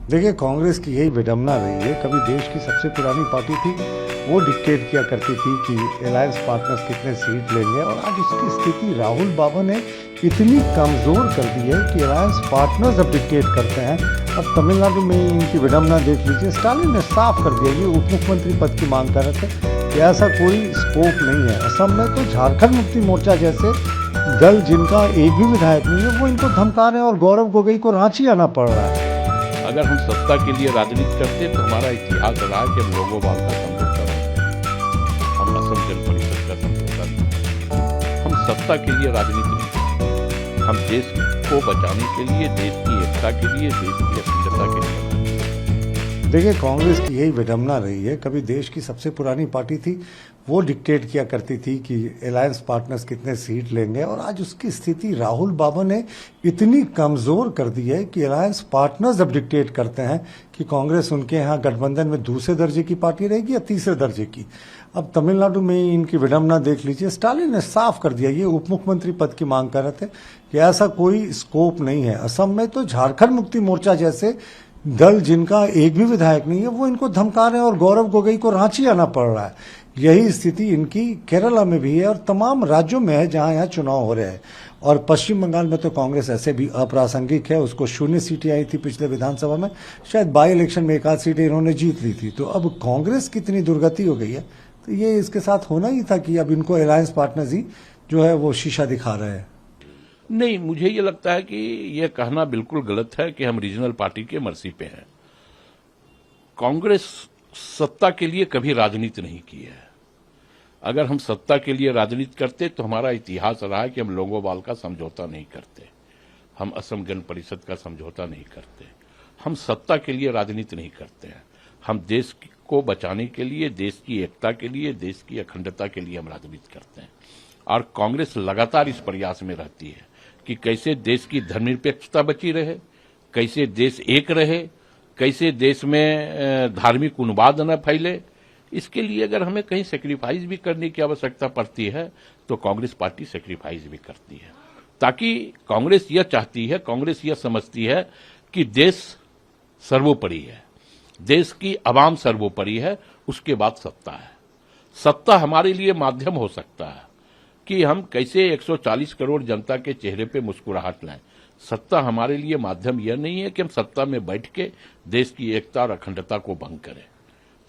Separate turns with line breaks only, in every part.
देखिए, कांग्रेस की यही विडंबना रही है। कभी देश की सबसे पुरानी पार्टी थी, वो डिक्टेट किया करती थी कि अलायंस पार्टनर्स कितने सीट लेंगे, और आज उसकी स्थिति राहुल बाबा ने इतनी कमज़ोर कर दी है कि अलायंस पार्टनर्स अब डिक्टेट करते हैं। अब तमिलनाडु में इनकी विडंबना देख लीजिए। स्टालिन ने साफ कर दिया, ये उप मुख्यमंत्री पद की मांग कर रहे थे कि ऐसा कोई स्कोप नहीं है। असम में तो झारखंड मुक्ति मोर्चा जैसे दल, जिनका एक भी विधायक नहीं है, वो इनको धमका रहे हैं और गौरव गोगोई को रांची आना पड़ रहा है।
अगर हम सत्ता के लिए राजनीति करते तो हमारा इतिहास रहा है कि हम लोगोवाल का समझौता करते हैं, हम असम जन परिषद का समझौता करते हैं। हम सत्ता के लिए राजनीति नहीं करते, हम देश को बचाने के लिए, देश की एकता के लिए, देश की अखंडता के लिए।
देखिए, कांग्रेस की यही विडंबना रही है। कभी देश की सबसे पुरानी पार्टी थी, वो डिक्टेट किया करती थी कि अलायंस पार्टनर्स कितने सीट लेंगे, और आज उसकी स्थिति राहुल बाबा ने इतनी कमजोर कर दी है कि अलायंस पार्टनर्स अब डिक्टेट करते हैं कि कांग्रेस उनके यहाँ गठबंधन में दूसरे दर्जे की पार्टी रहेगी या तीसरे दर्जे की। अब तमिलनाडु में इनकी विडंबना देख लीजिए। स्टालिन ने साफ कर दिया, ये उप मुख्यमंत्री पद की मांग कर रहे थे कि ऐसा कोई स्कोप नहीं है। असम में तो झारखंड मुक्ति मोर्चा जैसे दल, जिनका एक भी विधायक नहीं है, वो इनको धमका रहे हैं और गौरव गोगोई को रांची आना पड़ रहा है। यही स्थिति इनकी केरला में भी है और तमाम राज्यों में है जहां यहाँ चुनाव हो रहे हैं। और पश्चिम बंगाल में तो कांग्रेस ऐसे भी अप्रासंगिक है, उसको 0 सीटें आई थी पिछले विधानसभा में, शायद बाई इलेक्शन में 1 आध सीटें इन्होंने जीत ली थी। तो अब कांग्रेस कितनी दुर्गति हो गई है, तो ये इसके साथ होना ही था कि अब इनको अलायंस पार्टनर्स ही जो है वो शीशा दिखा रहे हैं।
नहीं, मुझे ये लगता है कि ये कहना बिल्कुल गलत है कि हम रीजनल पार्टी के मर्जी पे हैं। कांग्रेस सत्ता के लिए कभी राजनीति नहीं की है। अगर हम सत्ता के लिए राजनीति करते तो हमारा इतिहास रहा है कि हम लोगोवाल का समझौता नहीं करते, हम असम जन परिषद का समझौता नहीं करते। हम सत्ता के लिए राजनीति नहीं करते हैं, हम देश को बचाने के लिए, देश की एकता के लिए, देश की अखंडता के लिए हम राजनीति करते हैं। और कांग्रेस लगातार इस प्रयास में रहती है कि कैसे देश की धर्मनिरपेक्षता बची रहे, कैसे देश एक रहे, कैसे देश में धार्मिक उन्माद न फैले। इसके लिए अगर हमें कहीं सेक्रीफाइस भी करने की आवश्यकता पड़ती है तो कांग्रेस पार्टी सेक्रीफाइस भी करती है, ताकि कांग्रेस यह चाहती है, कांग्रेस यह समझती है कि देश सर्वोपरि है, देश की आवाम सर्वोपरि है, उसके बाद सत्ता है। सत्ता हमारे लिए माध्यम हो सकता है कि हम कैसे 140 करोड़ जनता के चेहरे पे मुस्कुराहट लाएं। सत्ता हमारे लिए माध्यम यह नहीं है कि हम सत्ता में बैठ के देश की एकता और अखंडता को भंग करें।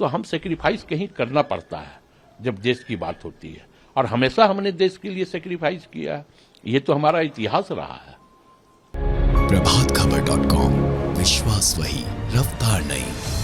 तो हम सेक्रीफाइस कहीं करना पड़ता है जब देश की बात होती है, और हमेशा हमने देश के लिए सेक्रीफाइस किया है। ये तो हमारा इतिहास रहा है।
प्रभातखबर.com, विश्वास वही, रफ्तार नहीं।